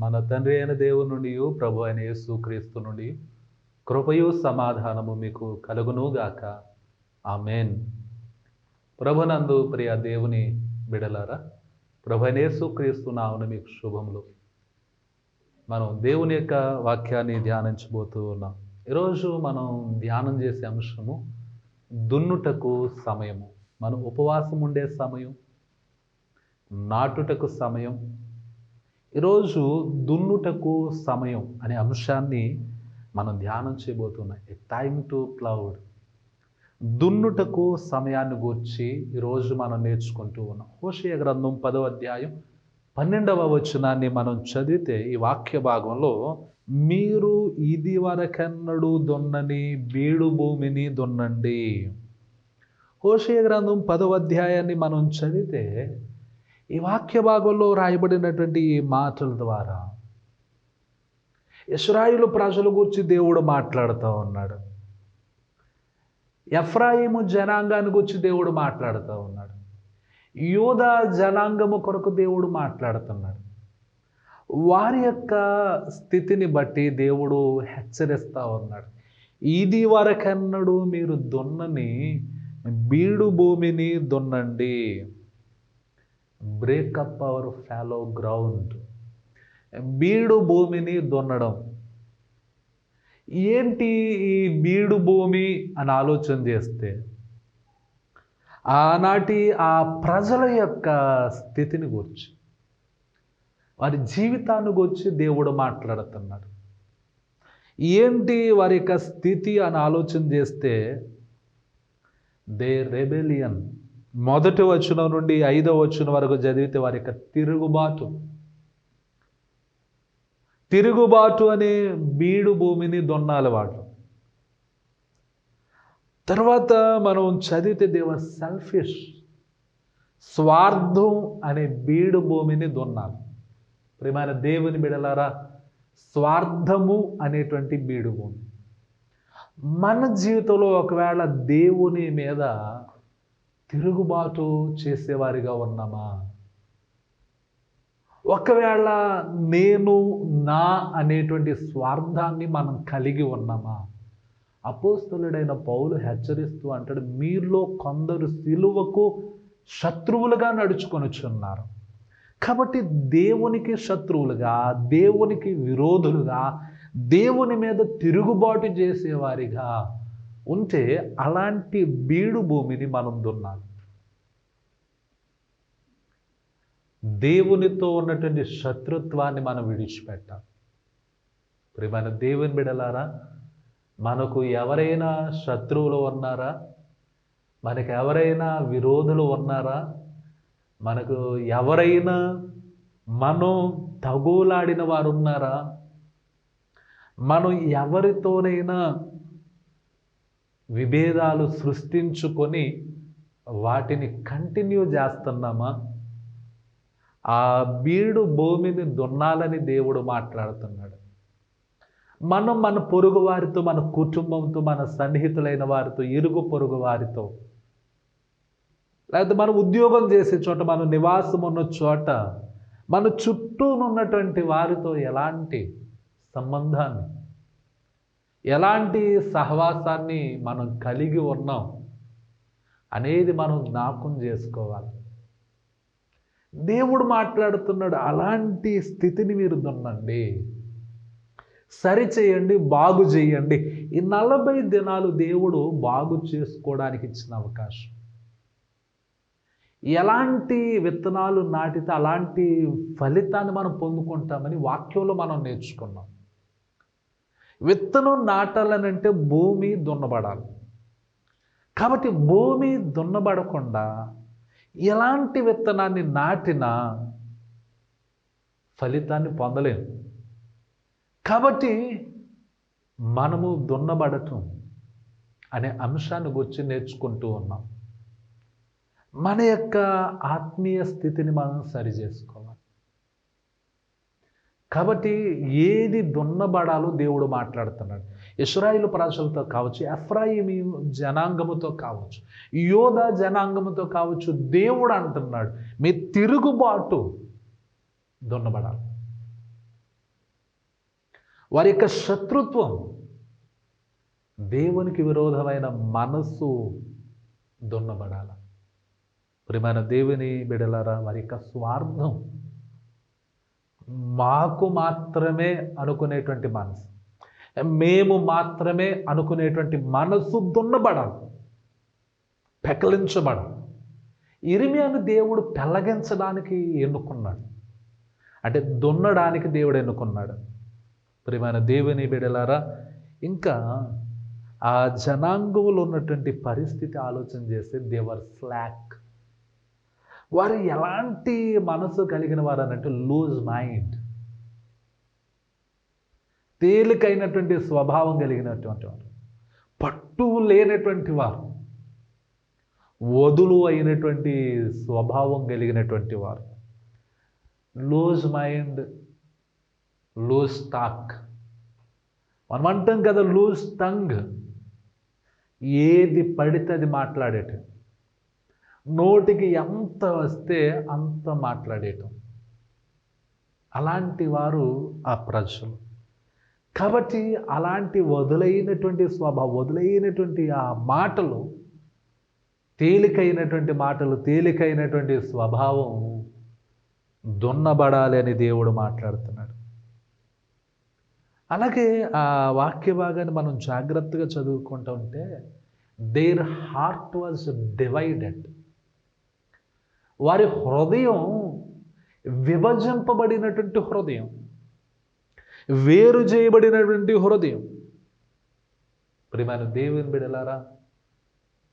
మన తండ్రి అయిన దేవుని నుండి ప్రభు అయిన యేసుక్రీస్తు నుండి కృపయు సమాధానము మీకు కలుగునుగాక. ఆమేన్. ప్రభునందు ప్రియ దేవుని బిడలారా, ప్రభు అయిన యేసుక్రీస్తు నామమున మీకు శుభములు. మనం దేవుని యొక్క వాక్యాన్ని ధ్యానించబోతూ ఉన్నాం. ఈరోజు మనం ధ్యానం చేసే అంశము దున్నుటకు సమయము. మనం ఉపవాసం ఉండే సమయం, నాటుటకు సమయం. ఈరోజు దున్నుటకు సమయం అనే అంశాన్ని మనం ధ్యానం చేయబోతున్నాం. ఏ టైమ్ టు ప్లౌడ్. దున్నుటకు సమయాన్ని గూర్చి ఈరోజు మనం నేర్చుకుంటూ ఉన్నాం. హోషేయ గ్రంథం 10వ అధ్యాయం 12వ వచనాన్ని మనం చదివితే ఈ వాక్య భాగంలో, మీరు ఇది వరకెన్నడూ దున్నని బీడు భూమిని దున్నండి. హోషేయ గ్రంథం 10వ అధ్యాయాన్ని మనం చదివితే ఈ వాక్య భాగంలో రాయబడినటువంటి ఈ మాటల ద్వారా ఇశ్రాయేలు ప్రజల గురించి దేవుడు మాట్లాడుతూ ఉన్నాడు. ఎఫ్రాయిము జనాంగాన్ని గురించి దేవుడు మాట్లాడుతూ ఉన్నాడు. యూదా జనాంగము కొరకు దేవుడు మాట్లాడుతున్నాడు. వారి యొక్క స్థితిని బట్టి దేవుడు హెచ్చరిస్తూ ఉన్నాడు. ఇది వరకెన్నడూ మీరు దున్నని బీడు భూమిని దున్నండి. Break up our fallow ground. బీడు భూమిని దున్నడం ఏంటి? ఈ బీడు భూమి అని ఆలోచన చేస్తే ఆనాటి ఆ ప్రజల యొక్క స్థితిని గురించి, వారి జీవితాన్ని గురించి దేవుడు మాట్లాడుతున్నాడు. ఏంటి వారి యొక్క స్థితి అని ఆలోచన చేస్తే, దే రెబెలియన్. మొదటి వచనం నుండి 5వ వచనం వరకు చదివితే వారి యొక్క తిరుగుబాటు అనే బీడు భూమిని దున్నాలి వాళ్ళు. తర్వాత మనం చదివితే దేవర్ సెల్ఫిష్, స్వార్థం అనే బీడు భూమిని దున్నాలి. ప్రియమైన దేవుని బిడలారా, స్వార్థము అనేటువంటి బీడు భూమి. మన జీవితంలో ఒకవేళ దేవుని మీద తిరుగుబాటు చేసేవారిగా ఉన్నామా? ఒకవేళ నేను నా అనేటువంటి స్వార్థాన్ని మనం కలిగి ఉన్నామా? అపోస్తలుడైన పౌలు హెచ్చరిస్తూ అంటాడు, మీలో కొందరు సిలువకు శత్రువులుగా నడుచుకొనుచున్నారు. కాబట్టి దేవునికి శత్రువులుగా, దేవునికి విరోధులుగా, దేవుని మీద తిరుగుబాటు చేసేవారిగా ఉంటే అలాంటి బీడు భూమిని మనం దున్నాలి. దేవునితో ఉన్నటువంటి శత్రుత్వాన్ని మనం విడిచిపెట్టాలి. ప్రియమైన దేవుని బిడలారా, మనకు ఎవరైనా శత్రువులు ఉన్నారా? మనకు ఎవరైనా విరోధులు ఉన్నారా? మనకు ఎవరైనా మనం తగులాడిన వారు ఉన్నారా? మనం ఎవరితోనైనా విభేదాలు సృష్టించుకొని వాటిని కంటిన్యూ చేస్తున్నామా? ఆ బీడు భూమిని దున్నాలని దేవుడు మాట్లాడుతున్నాడు. మనం మన పొరుగు వారితో, మన కుటుంబంతో, మన సన్నిహితులైన వారితో, ఇరుగు పొరుగు వారితో, లేకపోతే మనం ఉద్యోగం చేసే చోట, మనం నివాసం ఉన్న చోట, మన చుట్టూ ఉన్నటువంటి వారితో ఎలాంటి సంబంధాన్ని, ఎలాంటి సహవాసాన్ని మనం కలిగి ఉన్నాం అనేది మనం జ్ఞాపకం చేసుకోవాలి. దేవుడు మాట్లాడుతున్నాడు, అలాంటి స్థితిని మీరు దున్నండి, సరిచేయండి, బాగు చేయండి. ఈ 40 దినాలు దేవుడు బాగు చేసుకోవడానికి ఇచ్చిన అవకాశం. ఎలాంటి విత్తనాలు నాటితే అలాంటి ఫలితాన్ని మనం పొందుకుంటామని వాక్యంలో మనం నేర్చుకున్నాం. విత్తనం నాటాలనంటే భూమి దున్నబడాలి. కాబట్టి భూమి దున్నబడకుండా ఎలాంటి విత్తనాన్ని నాటినా ఫలితాన్ని పొందలేము. కాబట్టి మనము దున్నబడటం అనే అంశాన్ని గురించి నేర్చుకుంటూ ఉన్నాం. మన యొక్క ఆత్మీయ స్థితిని మనం సరిచేసుకోవాలి. కాబట్టి ఏది దున్నబడాలో దేవుడు మాట్లాడుతున్నాడు. ఇశ్రాయేలు ప్రజలతో కావచ్చు, ఎఫ్రాయిము జనాంగముతో కావచ్చు, యోధా జనాంగముతో కావచ్చు, దేవుడు అంటున్నాడు, మీ తిరుగుబాటు దున్నబడాలి. వారి యొక్క శత్రుత్వం, దేవునికి విరోధమైన మనస్సు దున్నబడాల. ప్రియమైన దేవుని బిడ్డలారా, వారి యొక్క స్వార్థం, మాకు మాత్రమే అనుకునేటువంటి మనసు, మేము మాత్రమే అనుకునేటువంటి మనసు దున్నబడాలి, పెకలించబడాలి. ఇర్మీయాను దేవుడు పెళ్ళగించడానికి ఎన్నుకున్నాడు, అంటే దున్నడానికి దేవుడు ఎన్నుకున్నాడు. ప్రియమైన దేవుని బిడ్డలారా, ఇంకా ఆ జనాంగంలో ఉన్నటువంటి పరిస్థితి ఆలోచన చేస్తే దేవర్ స్లాక్. వారు ఎలాంటి మనసు కలిగిన వారు అనంటే లూజ్ మైండ్, తేలికైనటువంటి స్వభావం కలిగినటువంటి వారు, పట్టు లేనటువంటి వారు, వదులు అయినటువంటి స్వభావం కలిగినటువంటి వారు. Loose mind, loose talk. మనం అంటాం కదా లూజ్ టంగ్, ఏది పడితే అది మాట్లాడేటం, నోటికి ఎంత వస్తే అంత మాట్లాడేయటం. అలాంటి వారు ఆ ప్రజలు. కాబట్టి అలాంటి వదులైనటువంటి స్వభావం, వదులైనటువంటి ఆ మాటలు, తేలికైనటువంటి మాటలు, తేలికైనటువంటి స్వభావం దున్నబడాలి అని దేవుడు మాట్లాడుతున్నాడు. అలాగే ఆ వాక్య భాగాన్ని మనం జాగ్రత్తగా చదువుకుంటూ ఉంటే, దేర్ హార్ట్ వాజ్ డివైడెడ్. వారి హృదయం విభజింపబడినటువంటి హృదయం, వేరు చేయబడినటువంటి హృదయం. ప్రియమైన దేవుని బిడ్డలారా,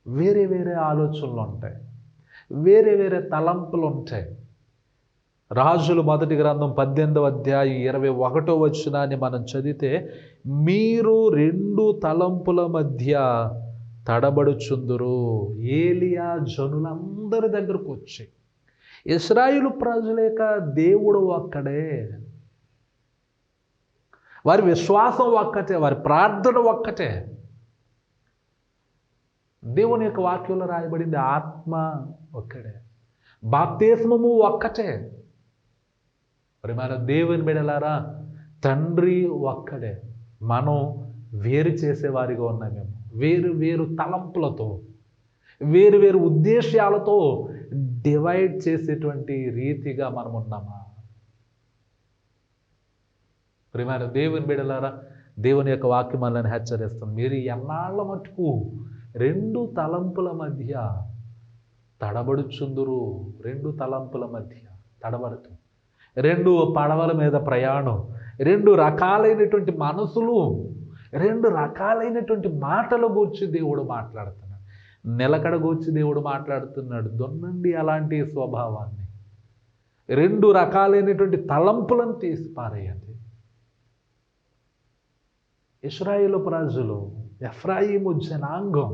వేరే వేరే ఆలోచనలు ఉంటాయి, వేరే వేరే తలంపులు ఉంటాయి. రాజులు మొదటి గ్రంథం 18వ అధ్యాయం 21వ వచనాన్ని మనం చదివితే, మీరు రెండు తలంపుల మధ్య తడబడుచుందురు. ఏలియా జనులందరి దగ్గరకు వచ్చి, ఇశ్రాయేలు ప్రజల యొక్క దేవుడు ఒక్కడే, వారి విశ్వాసం ఒక్కటే, వారి ప్రార్థన ఒక్కటే. దేవుని యొక్క వాక్యంలో రాయబడింది ఆత్మ ఒక్కడే, బాప్తిస్మము ఒక్కటే. ప్రియమైన దేవుని బిడ్డలారా, తండ్రి ఒక్కడే. మనం వేరు చేసేవారిగా ఉన్నాం. మేము వేరు వేరు తలంపులతో, వేరు వేరు ఉద్దేశాలతో డివైడ్ చేసేటువంటి రీతిగా మనం ఉన్నామా? ప్రియమైన దేవుని బిడ్డలారా, దేవుని యొక్క వాక్యం మనల్ని హెచ్చరిస్తుంది. మీరు ఎన్నాళ్ళ మటుకు రెండు తలంపుల మధ్య తడబడుచుందురు. రెండు తలంపుల మధ్య తడబడుతూ, రెండు పడవల మీద ప్రయాణం, రెండు రకాలైనటువంటి మనసులు, రెండు రకాలైనటువంటి మాటల గూర్చి దేవుడు మాట్లాడుతున్నాడు. నిలకడ గూర్చి దేవుడు మాట్లాడుతున్నాడు. దున్నండి అలాంటి స్వభావాన్ని, రెండు రకాలైనటువంటి తలంపులను తీసి పారేయండి. ఇశ్రాయేలు ప్రజలు, ఎఫ్రాయిము జనాంగం,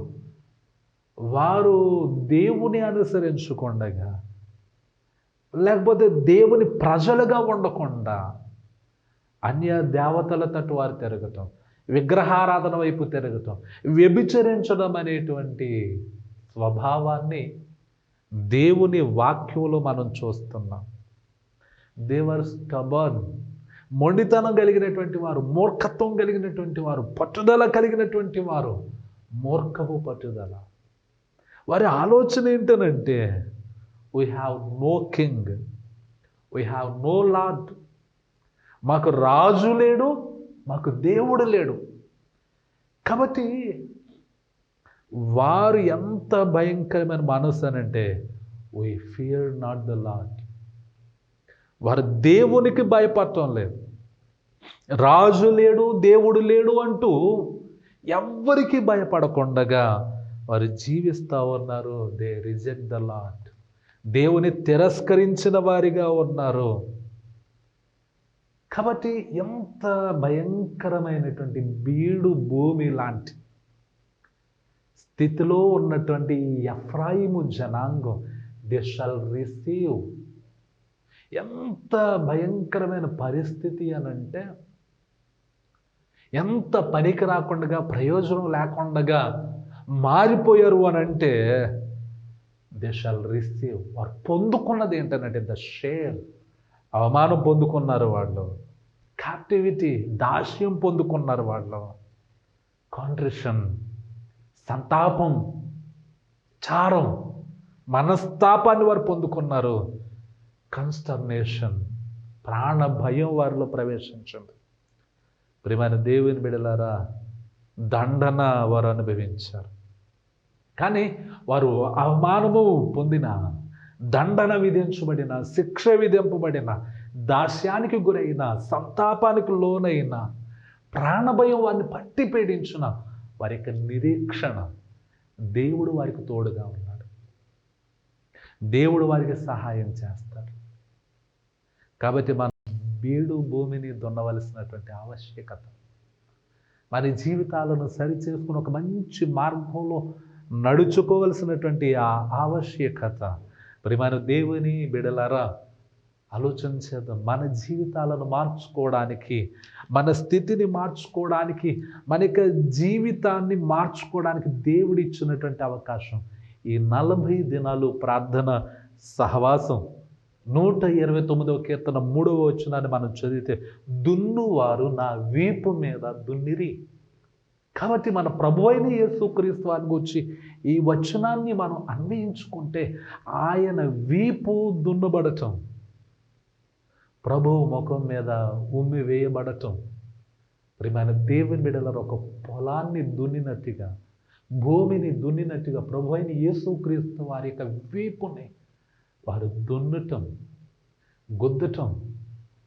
వారు దేవుని అనుసరించకుండగా, లేకపోతే దేవుని ప్రజలుగా ఉండకుండా అన్య దేవతల తట్టు వారు తిరగటం, విగ్రహారాధన వైపు తిరగటం, వ్యభిచరించడం అనేటువంటి స్వభావాన్ని దేవుని వాక్యంలో మనం చూస్తున్నాం. దేవర్ స్టబర్న్, మొండితనం కలిగినటువంటి వారు, మూర్ఖత్వం కలిగినటువంటి వారు, పట్టుదల కలిగినటువంటి వారు, మూర్ఖపు పట్టుదల. వారి ఆలోచన ఏంటనంటే, we have no king, we have no lord. మాకు రాజు లేడు, మాకు దేవుడు లేడు. కాబట్టి వారు ఎంత భయంకరమైన మనసు అనంటే, we fear not the lord. వారు దేవునికి భయపడటం లేదు. రాజు లేడు, దేవుడు లేడు అంటూ ఎవ్వరికి భయపడకుండగా వారు జీవిస్తూ ఉన్నారు. They reject the lord. దేవుని తిరస్కరించిన వారిగా ఉన్నారు. కాబట్టి ఎంత భయంకరమైనటువంటి బీడు భూమి లాంటి స్థితిలో ఉన్నటువంటి ఎఫ్రాయిము జనాంగం, దే షల్ రిసీవ్. ఎంత భయంకరమైన పరిస్థితి అనంటే, ఎంత పనికి రాకుండా, ప్రయోజనం లేకుండా మారిపోయారు అనంటే, దే షల్ రిసీవ్. వారు పొందుకున్నది ఏంటనంటే ద షేమ్. అవమానం పొందుకున్నారు వాళ్ళు, క్యాప్టివిటీ, దాస్యం పొందుకున్నారు వాళ్ళు. కాంట్రిషన్, సంతాపం, చారం, మనస్తాపాన్ని వారు పొందుకున్నారు. కన్స్టర్నేషన్, ప్రాణ భయం వారిలో ప్రవేశించింది. ప్రియమైన దేవుని బిడ్డలారా, దండన వారు అనుభవించారు. కానీ వారు అవమానము పొందిన, దండన విధించబడిన, శిక్ష విధింపబడిన, దాస్యానికి గురైన, సంతాపానికి లోనైన, ప్రాణభయం వారిని పట్టి పీడించిన వారి యొక్క నిరీక్షణ, దేవుడు వారికి తోడుగా ఉన్నాడు. దేవుడు వారికి సహాయం చేస్తాడు. కాబట్టి మనం బీడు భూమిని దున్నవలసినటువంటి ఆవశ్యకత, మన జీవితాలను సరిచేసుకుని ఒక మంచి మార్గంలో నడుచుకోవలసినటువంటి ఆ ఆవశ్యకత, ప్రియమైన దేవుని బిడలారా, ఆలోచన చేద్దాం. మన జీవితాలను మార్చుకోవడానికి, మన స్థితిని మార్చుకోవడానికి, మన యొక్క జీవితాన్ని మార్చుకోవడానికి దేవుడు ఇచ్చినటువంటి అవకాశం ఈ 40 దినాలు ప్రార్థన సహవాసం. 129వ కీర్తన 3వ వచనాన్ని మనం చదివితే, దున్నువారు నా వీపు మీద దున్నిరి. కాబట్టి మన ప్రభువైన యేసుక్రీస్తు వారి గురించి ఈ వచనాన్ని మనం అన్వయించుకుంటే, ఆయన వీపు దున్నబడటం, ప్రభువు ముఖం మీద ఉమ్మి వేయబడటం, ప్రియమైన దేవుని బిడ్డలారా, ఒక పొలాన్ని దున్నినట్టుగా, భూమిని దున్నినట్టుగా ప్రభువైన యేసుక్రీస్తు వారి యొక్క వీపుని వారు దున్నటం, గుద్దటం,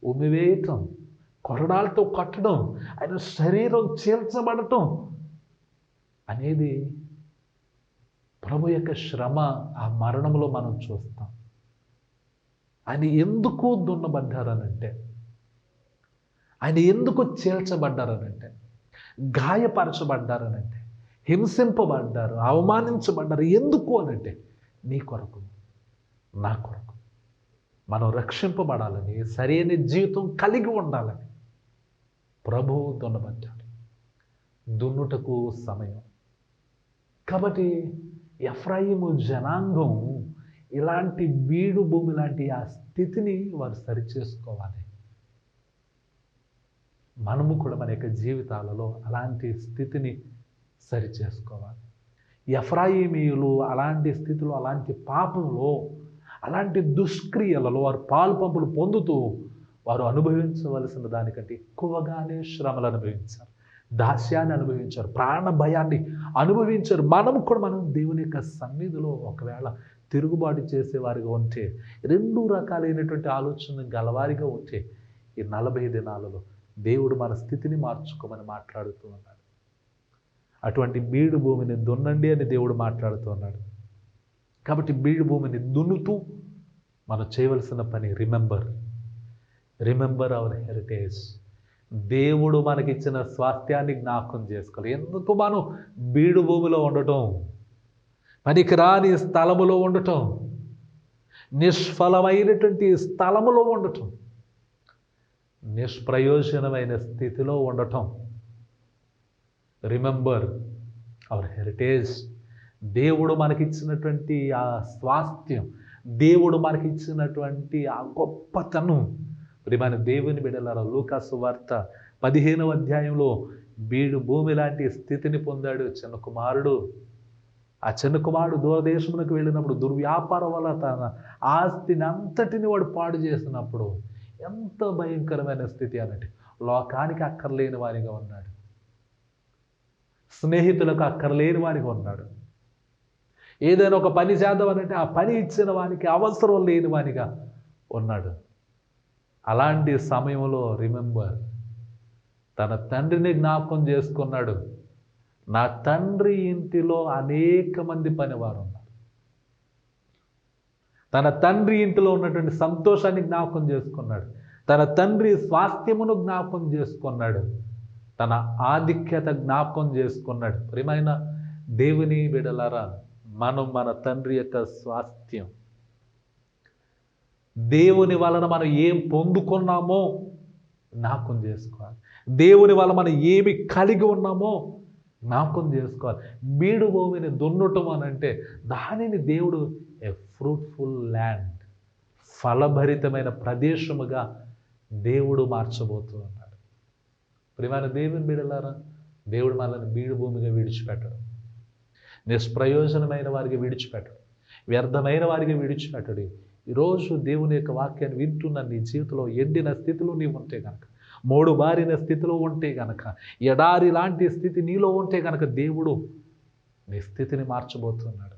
ఉమ్మివేయటం, కొరడాలతో కట్టడం, ఆయన శరీరం చీల్చబడటం అనేది ప్రభు యొక్క శ్రమ, ఆ మరణంలో మనం చూస్తాం. ఆయన ఎందుకు దున్నబడ్డారనంటే, ఆయన ఎందుకు చీల్చబడ్డారనంటే, గాయపరచబడ్డారనంటే, హింసింపబడ్డారు, అవమానించబడ్డారు. ఎందుకు అనంటే, నీ కొరకు, నా కొరకు, మనం రక్షింపబడాలని, సరైన జీవితం కలిగి ఉండాలని ప్రభువు దున్నబడ్డాడు. దున్నుటకు సమయం. కాబట్టి ఎఫ్రాయిము జనాంగం ఇలాంటి బీడు భూమి లాంటి ఆ స్థితిని వారు సరిచేసుకోవాలి. మనము కూడా మన యొక్క జీవితాలలో అలాంటి స్థితిని సరిచేసుకోవాలి. ఎఫ్రాయిమీయులు అలాంటి స్థితిలో, అలాంటి పాపంలో, అలాంటి దుష్క్రియలలో వారు పాలు పంపులు పొందుతూ వారు అనుభవించవలసిన దానికంటే ఎక్కువగానే శ్రమలు అనుభవించారు, దాస్యాన్ని అనుభవించారు, ప్రాణ భయాన్ని అనుభవించారు. మనం కూడా మనం దేవుని యొక్క సన్నిధిలో ఒకవేళ తిరుగుబాటు చేసేవారిగా ఉంటే, 2 రకాలైనటువంటి ఆలోచన గలవారిగా ఉంటే, ఈ 40 దినాలలో దేవుడు మన స్థితిని మార్చుకోమని మాట్లాడుతూ ఉన్నాడు. అటువంటి బీడు భూమిని దున్నండి అని దేవుడు మాట్లాడుతూ ఉన్నాడు. కాబట్టి బీడు భూమిని దున్నుతూ మనం చేయవలసిన పని, రిమెంబర్ అవర్ హెరిటేజ్. దేవుడు మనకిచ్చిన స్వాస్థ్యాన్ని జ్ఞాపకం చేసుకోవాలి. ఎందుకు మనం బీడు భూమిలో ఉండటం, పనికిరాని స్థలములో ఉండటం, నిష్ఫలమైనటువంటి స్థలములో ఉండటం, నిష్ప్రయోజనమైన స్థితిలో ఉండటం. Remember hour heritage. దేవుడు మనకిచ్చినటువంటి ఆ స్వాస్థ్యం, దేవుడు మనకిచ్చినటువంటి ఆ గొప్పతనం. ప్రియమైన దేవుని బిడ్డలారా, లూకా సువార్త 15వ అధ్యాయంలో బీడు భూమి లాంటి స్థితిని పొందాడు చిన్న కుమారుడు. ఆ చిన్న కుమారుడు దూరదేశమునకు వెళ్ళినప్పుడు, దుర్వ్యాపారం వల్ల తన ఆస్తిని అంతటిని వాడు పాడు చేసినప్పుడు ఎంత భయంకరమైన స్థితి అన్నట్టు, లోకానికి అక్కర్లేని వారిగా ఉన్నాడు, స్నేహితులకు అక్కర్లేని వారిగా ఉన్నాడు. ఏదైనా ఒక పని చేద్దామనంటే ఆ పని ఇచ్చిన వానికి అవసరం లేని వానిగా ఉన్నాడు. అలాంటి సమయంలో రిమెంబర్, తన తండ్రిని జ్ఞాపకం చేసుకున్నాడు. నా తండ్రి ఇంటిలో అనేక మంది పనివారు ఉన్నారు. తన తండ్రి ఇంటిలో ఉన్నటువంటి సంతోషాన్ని జ్ఞాపకం చేసుకున్నాడు. తన తండ్రి స్వాస్థ్యమును జ్ఞాపకం చేసుకున్నాడు. తన ఆధిక్యత జ్ఞాపకం చేసుకున్నాడు. ప్రియమైన దేవుని బిడ్డలారా, మనం మన తండ్రి యొక్క స్వాస్థ్యం, దేవుని వలన మనం ఏం పొందుకున్నామో జ్ఞాపకం చేసుకోవాలి. దేవుని వల్ల మనం ఏమి కలిగి ఉన్నామో జ్ఞాపకం చేసుకోవాలి. బీడు భూమిని దున్నటం అని అంటే, దానిని దేవుడు ఏ ఫ్రూట్ఫుల్ ల్యాండ్, ఫలభరితమైన ప్రదేశముగా దేవుడు మార్చబోతూ ఉన్నాడు. ప్రియమైన దేవుని బిడ్డలారా, దేవుడు మనల్ని బీడు భూమిగా విడిచిపెట్టడు. నిష్ప్రయోజనమైన వారికి విడిచిపెట్టడు. వ్యర్థమైన వారికి విడిచిపెట్టడు. ఈరోజు దేవుని యొక్క వాక్యాన్ని వింటున్న నీ జీవితంలో ఎండిన స్థితిలో నీవు ఉంటే కనుక, మోడు బారిన స్థితిలో ఉంటే గనక, ఎడారి లాంటి స్థితి నీలో ఉంటే గనక, దేవుడు నీ స్థితిని మార్చబోతున్నాడు.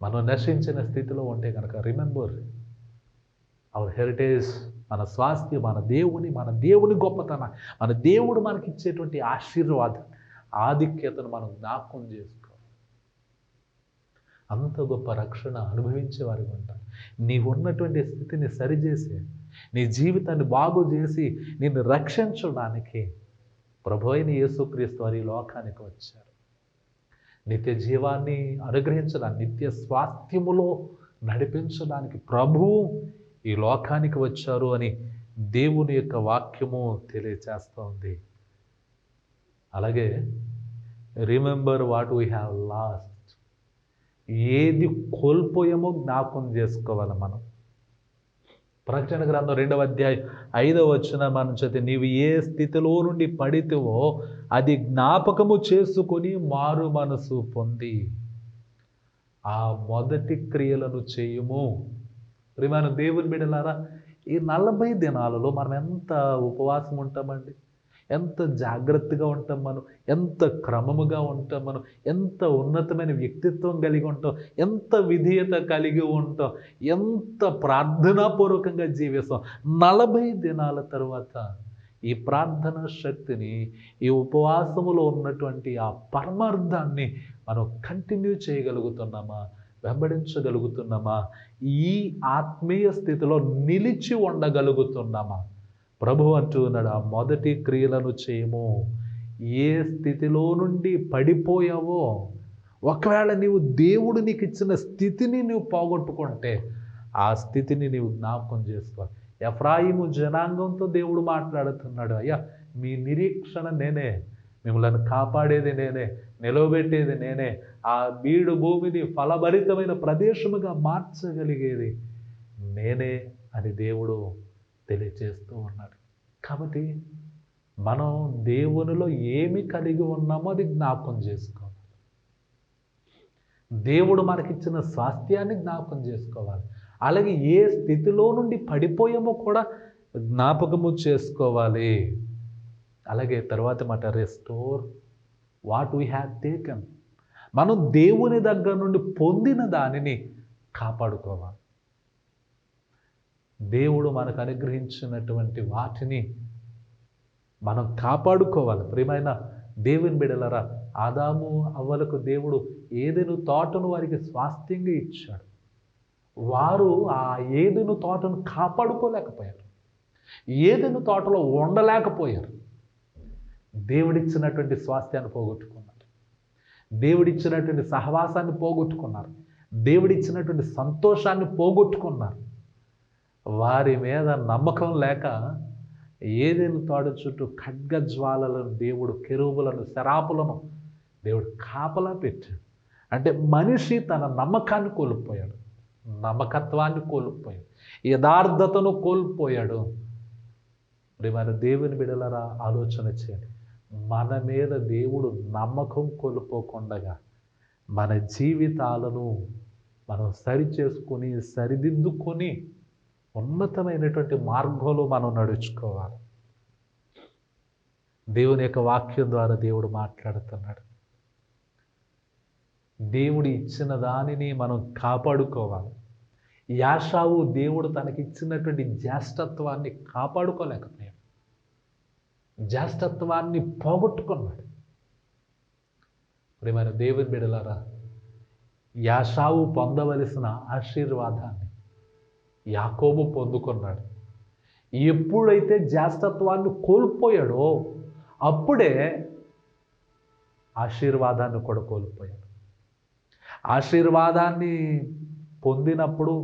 మనం నశించిన స్థితిలో ఉంటే కనుక, రిమెంబర్ అవర్ హెరిటేజ్, మన స్వాస్థ్యం, మన దేవుని గొప్పతన, మన దేవుడు మనకిచ్చేటువంటి ఆశీర్వాదం, ఆధిక్యతను మనం జ్ఞాపకం చేసుకో. అంత గొప్ప రక్షణ అనుభవించే వారికి ఉంటారు. నీవున్నటువంటి స్థితిని సరిచేసి, నీ జీవితాన్ని బాగు చేసి నిన్ను రక్షించడానికి ప్రభు అయిన యేసుక్రీస్తు వారి లోకానికి వచ్చారు. నిత్య జీవాన్ని అనుగ్రహించడానికి, నిత్య స్వాస్థ్యములో నడిపించడానికి ప్రభువు ఈ లోకానికి వచ్చారు అని దేవుని యొక్క వాక్యము తెలియచేస్తూ ఉంది. అలాగే remember what we have lost, ఏది కోల్పోయామో జ్ఞాపకం చేసుకోవాలి మనం. ప్రకటన గ్రంథం 2వ అధ్యాయం 5వ వచనం మనం చదివితే, నీవు ఏ స్థితిలో నుండి పడితేవో అది జ్ఞాపకము చేసుకొని మారు మనసు పొంది ఆ మొదటి క్రియలను చేయుము. ప్రియమైన దేవుని బిడ్డలారా, ఈ 40 దినాలలో మనం ఎంత ఉపవాసం ఉంటామండి, ఎంత జాగ్రత్తగా ఉంటాం మనం, ఎంత క్రమముగా ఉంటాం మనం, ఎంత ఉన్నతమైన వ్యక్తిత్వం కలిగి ఉంటాం, ఎంత విధేయత కలిగి ఉంటాం, ఎంత ప్రార్థనాపూర్వకంగా జీవిస్తాం. 40 దినాల తర్వాత ఈ ప్రార్థనా శక్తిని, ఈ ఉపవాసములో ఉన్నటువంటి ఆ పరమార్థాన్ని మనం కంటిన్యూ చేయగలుగుతున్నామా, వెంబడించగలుగుతున్నామా, ఈ ఆత్మీయ స్థితిలో నిలిచి ఉండగలుగుతున్నామా? ప్రభు అంటూ ఉన్నాడు, ఆ మొదటి క్రియలను చేయము. ఏ స్థితిలో నుండి పడిపోయావో, ఒకవేళ నీవు దేవుడు నీకు ఇచ్చిన స్థితిని నువ్వు పోగొట్టుకుంటే ఆ స్థితిని నీవు జ్ఞాపకం చేసుకోవాలి. ఎఫ్రాయిము జనాంగంతో దేవుడు మాట్లాడుతున్నాడు, అయ్యా మీ నిరీక్షణ నేనే, మిమ్మల్ని కాపాడేది నేనే, నిలవబెట్టేది నేనే, ఆ బీడు భూమిని ఫలభరితమైన ప్రదేశముగా మార్చగలిగేది నేనే అని దేవుడు తెలియచేస్తూ ఉన్నాడు. కాబట్టి మనం దేవునిలో ఏమి కలిగి ఉన్నామో అది జ్ఞాపకం చేసుకోవాలి. దేవుడు మనకిచ్చిన స్వాస్థ్యాన్ని జ్ఞాపకం చేసుకోవాలి. అలాగే ఏ స్థితిలో నుండి పడిపోయామో కూడా జ్ఞాపకము చేసుకోవాలి. అలాగే తర్వాత మాట, restore what we have taken. మనం దేవుని దగ్గర నుండి పొందిన దానిని కాపాడుకోవాలి. దేవుడు మనకు అనుగ్రహించినటువంటి వాటిని మనం కాపాడుకోవాలి. ప్రియమైన దేవుని బిడ్డలారా, ఆదాము అవ్వలకు దేవుడు ఏదెను తోటను వారికి స్వాస్థ్యంగా ఇచ్చాడు. వారు ఆ ఏదెను తోటను కాపాడుకోలేకపోయారు, ఏదెను తోటలో ఉండలేకపోయారు. దేవుడిచ్చినటువంటి స్వాస్థ్యాన్ని పోగొట్టుకున్నారు, దేవుడిచ్చినటువంటి సహవాసాన్ని పోగొట్టుకున్నారు, దేవుడిచ్చినటువంటి సంతోషాన్ని పోగొట్టుకున్నారు. వారి మీద నమ్మకం లేక ఏదెను తోట చుట్టూ ఖడ్గజ్వాలలను దేవుడు, కెరూబులను, శరాపులను దేవుడు కాపలా పెట్టాడు. అంటే మనిషి తన నమ్మకాన్ని కోల్పోయాడు, నమ్మకత్వాన్ని కోల్పోయాడు, యథార్థతను కోల్పోయాడు. ప్రియమైన దేవుని బిడ్డలారా, ఆలోచన చేయండి. మన మీద దేవుడు నమ్మకం కోల్పోకుండా మన జీవితాలను మనం సరిచేసుకొని, సరిదిద్దుకొని ఉన్నతమైనటువంటి మార్గంలో మనం నడుచుకోవాలి. దేవుని యొక్క వాక్యం ద్వారా దేవుడు మాట్లాడుతున్నాడు. దేవుడు ఇచ్చిన దానిని మనం కాపాడుకోవాలి. యాషావు దేవుడు తనకిచ్చినటువంటి జ్యేష్ఠత్వాన్ని కాపాడుకోలేకపోయాడు, జ్యేష్ఠత్వాన్ని పోగొట్టుకున్నాడు. ప్రియమైన దేవుని బిడ్డలారా, యాషావు పొందవలసిన ఆశీర్వాదాన్ని యాకోబు పొందుకున్నాడు. ఎప్పుడైతే జ్యేష్ఠత్వాన్ని కోల్పోయాడో అప్పుడే ఆశీర్వాదాన్ని కూడా కోల్పోయాడు. ఆశీర్వాదాన్ని పొందినప్పుడు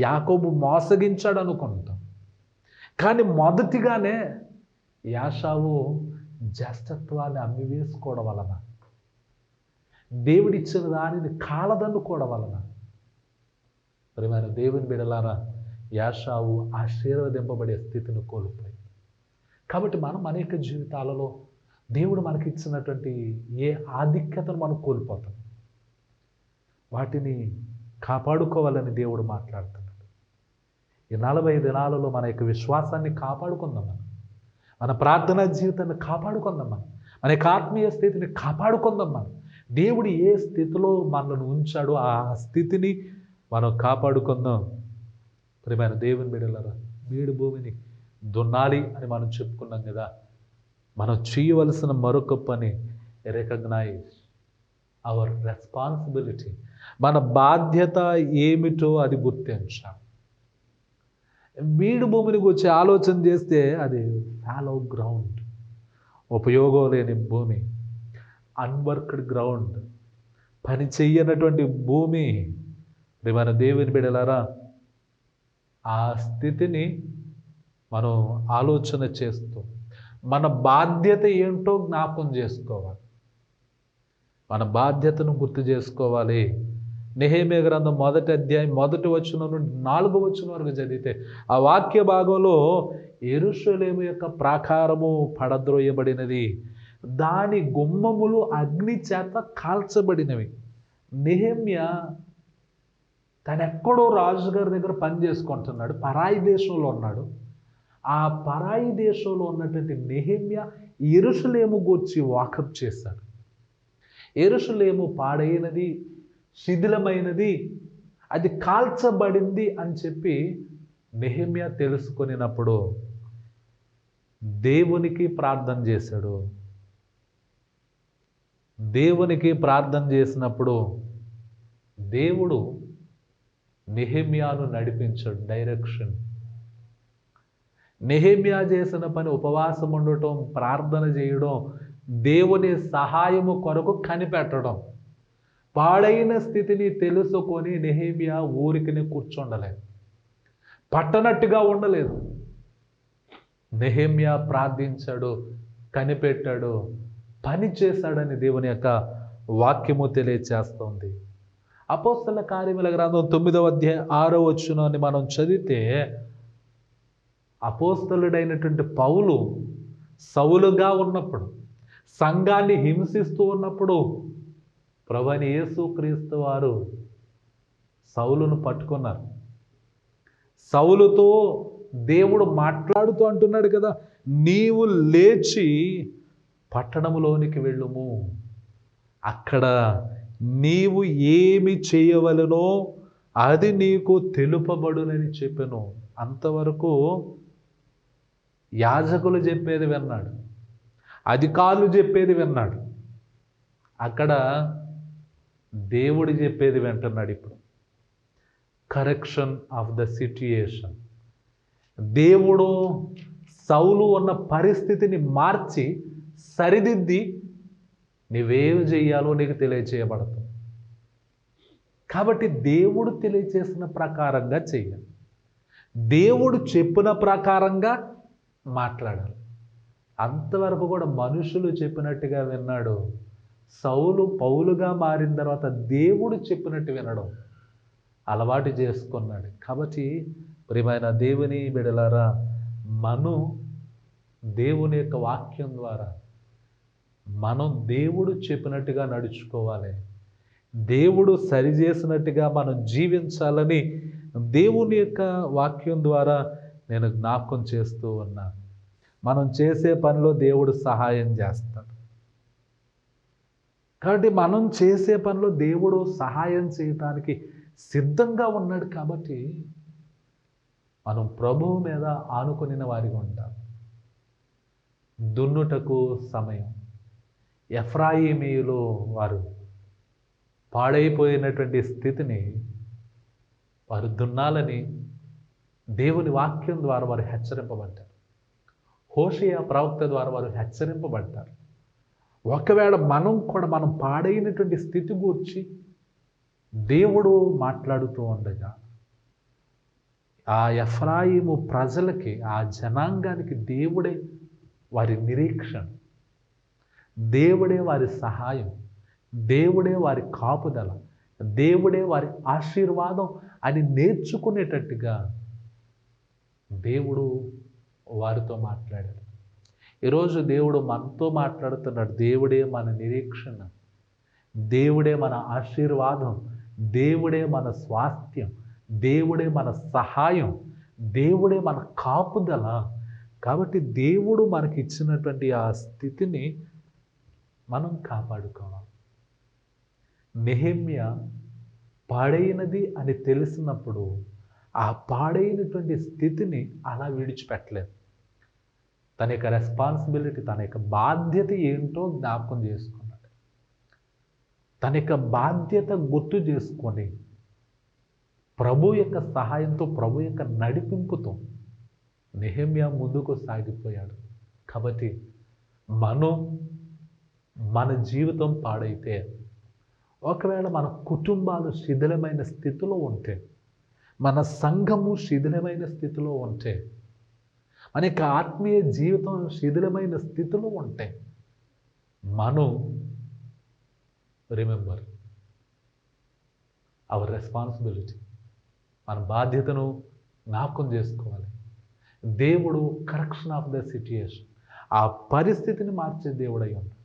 యాకోబు మోసగించాడు అనుకుంటాం, కానీ మొదటిగానే యాషావు జ్యేష్ఠత్వాన్ని అమ్మివేసుకోవడం వలన, దేవుడిచ్చిన దానిని కాలదన్నుకోవడం వలన, ప్రియమైన దేవుని బిడ్డలారా, యాషావు ఆశీర్వదింపబడే స్థితిని కోల్పోయింది. కాబట్టి మనం మన యొక్క జీవితాలలో దేవుడు మనకి ఇచ్చినటువంటి ఏ ఆధిక్యతను మనం కోల్పోతాం, వాటిని కాపాడుకోవాలని దేవుడు మాట్లాడుతున్నాడు. ఈ 40 దినాలలో మన యొక్క విశ్వాసాన్ని కాపాడుకుందాం, మన ప్రార్థనా జీవితాన్ని కాపాడుకుందాం, మన యొక్క ఆత్మీయ స్థితిని కాపాడుకుందాం. దేవుడు ఏ స్థితిలో మనల్ని ఉంచాడో ఆ స్థితిని మనం కాపాడుకుందాం. ప్రియమైన దేవుని బిడ్డలారా, బీడు భూమిని దున్నాలి అని మనం చెప్పుకున్నాం కదా. మనం చేయవలసిన మరొక పని రికగ్నైజ్ అవర్ రెస్పాన్సిబిలిటీ. మన బాధ్యత ఏమిటో అది గుర్తించాలి. బీడు భూమిని గురించి ఆలోచన చేస్తే అది ఫాలో గ్రౌండ్, ఉపయోగం లేని భూమి, అన్వర్క్డ్ గ్రౌండ్, పని చెయ్యనటువంటి భూమి. మన దేవుని బిడ్డలారా, ఆ స్థితిని మనం ఆలోచన చేస్తూ మన బాధ్యత ఏంటో జ్ఞాపకం చేసుకోవాలి, మన బాధ్యతను గుర్తు చేసుకోవాలి. నెహెమ్యా గ్రంథం 1వ అధ్యాయం 1వ వచనం నుండి 4వ వచనం వరకు చదివితే ఆ వాక్య భాగంలో యెరూషలేము యొక్క ప్రాకారము పడద్రోయబడినది, దాని గుమ్మములు అగ్ని చేత కాల్చబడినవి. నెహెమ్యా తనెక్కడో రాజుగారి దగ్గర పని చేసుకుంటున్నాడు, పరాయి దేశంలో ఉన్నాడు. ఆ పరాయి దేశంలో ఉన్నటువంటి నెహెమ్యా యెరూషలేము గూర్చి వాకప్ చేశాడు. యెరూషలేము పాడైనది, శిథిలమైనది, అది కాల్చబడింది అని చెప్పి నెహెమ్యా తెలుసుకొనినప్పుడు దేవునికి ప్రార్థన చేశాడు. దేవునికి ప్రార్థన చేసినప్పుడు దేవుడు నెహెమ్యాను నడిపించాడు, డైరెక్షన్. నెహెమ్యా చేసిన పని ఉపవాసం ఉండటం, ప్రార్థన చేయడం, దేవుని సహాయము కొరకు కనిపెట్టడం. పాడైన స్థితిని తెలుసుకొని నెహెమ్యా ఊరికినే కూర్చుండలేదు, పట్టనట్టుగా ఉండలేదు. నెహెమ్యా ప్రార్థించాడు, కనిపెట్టాడు, పని చేశాడని దేవుని యొక్క వాక్యము తెలియచేస్తుంది. అపోస్తల కార్యముల గ్రంథం 9వ అధ్యాయం 6వ వచనాన్ని మనం చదివితే, అపోస్తలుడైనటువంటి పౌలు సౌలుగా ఉన్నప్పుడు, సంఘాన్ని హింసిస్తూ ఉన్నప్పుడు ప్రభువైన యేసుక్రీస్తు వారు సౌలును పట్టుకున్నారు. సౌలుతో దేవుడు మాట్లాడుతూ అంటున్నాడు కదా, నీవు లేచి పట్టణములోనికి వెళ్ళుము, అక్కడ నీవు ఏమి చేయవలనో అది నీకు తెలుపబడునని చెప్పెను. అంతవరకు యాజకులు చెప్పేది విన్నాడు, అధికారులు చెప్పేది విన్నాడు. అక్కడ దేవుడు చెప్పేది వింటున్నాడు. ఇప్పుడు కరెక్షన్ ఆఫ్ ద సిట్యుయేషన్. దేవుడు సౌలు ఉన్న పరిస్థితిని మార్చి సరిదిద్ది నువ్వేమి చెయ్యాలో నీకు తెలియచేయబడుతుంది. కాబట్టి దేవుడు తెలియచేసిన ప్రకారంగా చెయ్యాలి, దేవుడు చెప్పిన ప్రకారంగా మాట్లాడాలి. అంతవరకు కూడా మనుషులు చెప్పినట్టుగా విన్నాడు. సౌలు పౌలుగా మారిన తర్వాత దేవుడు చెప్పినట్టు వినడం అలవాటు చేసుకున్నాడు. కాబట్టి ప్రియమైన దేవుని బిడలారా, మనం దేవుని యొక్క వాక్యం ద్వారా మనం దేవుడు చెప్పినట్టుగా నడుచుకోవాలి, దేవుడు సరిచేసినట్టుగా మనం జీవించాలని దేవుని యొక్క వాక్యం ద్వారా నేను జ్ఞాపకం చేస్తూ ఉన్నాను. మనం చేసే పనిలో దేవుడు సహాయం చేస్తాడు. కాబట్టి మనం చేసే పనిలో దేవుడు సహాయం చేయటానికి సిద్ధంగా ఉన్నాడు. కాబట్టి మనం ప్రభువు మీద ఆనుకొనిన వారిగా ఉంటాం. దున్నుటకు సమయం. ఎఫ్రాయిమీయులు వారు పాడైపోయినటువంటి స్థితిని వారు దున్నాలని దేవుని వాక్యం ద్వారా వారు హెచ్చరింపబడ్డారు. హోషేయ ప్రవక్త ద్వారా వారు హెచ్చరింపబడ్డారు. ఒకవేళ మనం పాడైనటువంటి స్థితి గూర్చి దేవుడు మాట్లాడుతూ ఉండగా ఆ ఎఫ్రాయిము ప్రజలకి, ఆ జనాంగానికి దేవుడే వారి నిరీక్షణ, దేవుడే వారి సహాయం, దేవుడే వారి కాపుదల, దేవుడే వారి ఆశీర్వాదం అని నేర్చుకునేటట్టుగా దేవుడు వారితో మాట్లాడాడు. ఈరోజు దేవుడు మనతో మాట్లాడుతున్నాడు. దేవుడే మన నిరీక్షణ, దేవుడే మన ఆశీర్వాదం, దేవుడే మన స్వాస్థ్యం, దేవుడే మన సహాయం, దేవుడే మన కాపుదల. కాబట్టి దేవుడు మనకి ఇచ్చినటువంటి ఆ స్థితిని మనం కాపాడుకోవాలి. నెహెమ్యా పాడైనది అని తెలిసినప్పుడు ఆ పాడైనటువంటి స్థితిని అలా విడిచిపెట్టలేదు. తన యొక్క రెస్పాన్సిబిలిటీ, తన యొక్క బాధ్యత ఏంటో జ్ఞాపకం చేసుకున్నాడు. తన యొక్క బాధ్యత గుర్తు చేసుకొని ప్రభు యొక్క సహాయంతో, ప్రభు యొక్క నడిపింపుతో నెహెమ్యా ముందుకు సాగిపోయాడు. కాబట్టి మన జీవితం పాడైతే, ఒకవేళ మన కుటుంబాలు శిథిలమైన స్థితిలో ఉంటే, మన సంఘము శిథిలమైన స్థితిలో ఉంటే, మన యొక్క ఆత్మీయ జీవితం శిథిలమైన స్థితిలో ఉంటే, మనం రిమెంబర్ అవర్ రెస్పాన్సిబిలిటీ, మన బాధ్యతను జ్ఞాపకం చేసుకోవాలి. దేవుడు కరెక్షన్ ఆఫ్ ద సిట్యుయేషన్, ఆ పరిస్థితిని మార్చే దేవుడై ఉన్నాడు.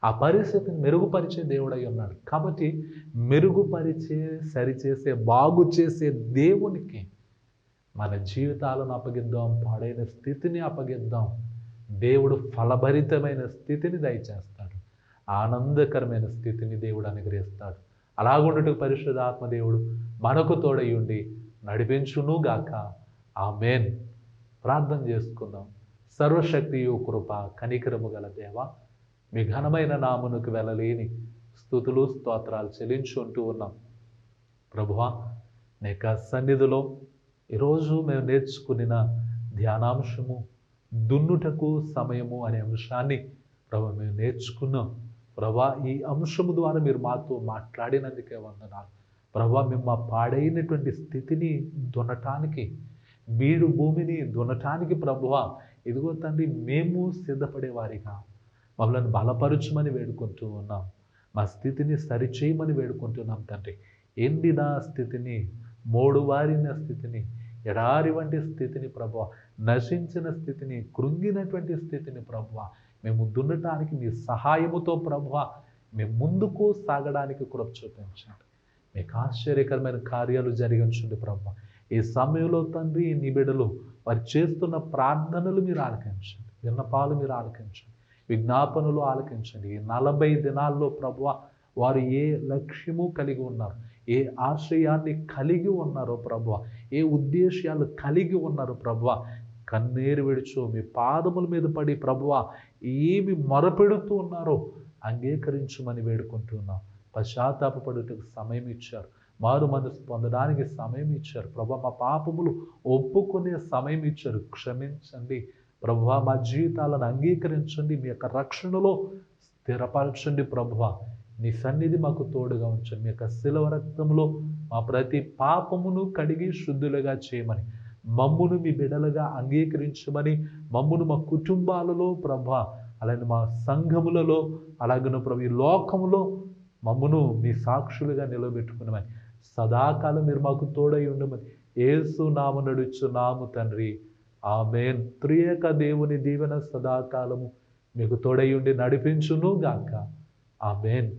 ఆ పరిస్థితిని మెరుగుపరిచే దేవుడై ఉన్నాడు. కాబట్టి మెరుగుపరిచే, సరిచేసే, బాగు చేసే దేవునికి మన జీవితాలను అప్పగిద్దాం, పాడైన స్థితిని అప్పగిద్దాం. దేవుడు ఫలభరితమైన స్థితిని దయచేస్తాడు, ఆనందకరమైన స్థితిని దేవుడు అనుగ్రహిస్తాడు. అలాగుండుటకు పరిశుద్ధాత్మ దేవుడు మనకు తోడై ఉండి నడిపించునుగాక. ఆమేన్. ప్రార్థన చేసుకుందాం. సర్వశక్తియు కృప కనికరము గల దేవ, మీ ఘనమైన నామమునకు వెళ్ళలేని స్తుతులు స్తోత్రాలు చెల్లించుకుంటూ ఉన్నాం. ప్రభువా, నీ యొక్క సన్నిధిలో ఈరోజు మేము నేర్చుకున్న ధ్యానాంశము దున్నుటకు సమయము అనే అంశాన్ని ప్రభు మేము నేర్చుకున్నాం. ప్రభా, ఈ అంశము ద్వారా మీరు మాతో మాట్లాడినందుకే వందనాలు. ప్రభా, మేము మా పాడైనటువంటి స్థితిని దున్నటానికి, బీడు భూమిని దున్నటానికి ప్రభువా, ఇదిగో తండ్రి, మేము సిద్ధపడేవారిగా మమ్మల్ని బలపరచమని వేడుకుంటూ ఉన్నాం. మా స్థితిని సరిచేయమని వేడుకుంటున్నాం తండ్రి. ఎండిన స్థితిని, మోడువారిన స్థితిని, ఎడారి వంటి స్థితిని ప్రభువా, నశించిన స్థితిని, కృంగినటువంటి స్థితిని ప్రభువా, మేము దున్నటానికి మీ సహాయముతో ప్రభువా మేము ముందుకు సాగడానికి కృప చూపించండి. మీకు ఆశ్చర్యకరమైన కార్యాలు జరిగించండి ప్రభువా. ఈ సమయంలో తండ్రి, నీ బిడ్డలు వారు చేస్తున్న ప్రార్థనలు మీరు ఆలకించండి, విన్నపాలు మీరు ఆలకించండి, విజ్ఞాపనలు ఆలకించండి. ఈ 40 దినాల్లో ప్రభువా వారు ఏ లక్ష్యము కలిగి ఉన్నారు, ఏ ఆశయాన్ని కలిగి ఉన్నారో ప్రభువా, ఏ ఉద్దేశాలు కలిగి ఉన్నారో ప్రభువా, కన్నీరు విడుచు మీ పాదముల మీద పడి ప్రభువా ఏమి మొరపెడుతూ ఉన్నారో అంగీకరించమని వేడుకుంటున్నాం. పశ్చాత్తాపపడుటకు సమయం ఇచ్చారు, మారు మనసు పొందడానికి సమయం ఇచ్చారు ప్రభువా, మా పాపములు ఒప్పుకునే సమయం ఇచ్చారు. క్షమించండి ప్రభువా, మా జీవితాలను అంగీకరించండి, మీ యొక్క రక్షణలో స్థిరపరచండి ప్రభువా. నీ సన్నిధి మాకు తోడుగా ఉంచండి. మీ యొక్క శిలువ రక్తంలో మా ప్రతి పాపమును కడిగి శుద్ధులుగా చేయమని, మమ్మును మీ బిడ్డలుగా అంగీకరించమని, మమ్మును మా కుటుంబాలలో ప్రభువా, అలాగే మా సంఘములలో, అలాగే ప్రభు ఈ లోకములో మమ్మును మీ సాక్షులుగా నిలబెట్టుకున్నామని, సదాకాలం మీరు మాకు తోడై ఉండమని యేసు నామమున నడుచున్నాము తండ్రి. ఆమేన్. త్రియేక దేవుని దీవెన సదాకాలము మీకు తోడై ఉండి నడిపించును గాక. ఆమేన్.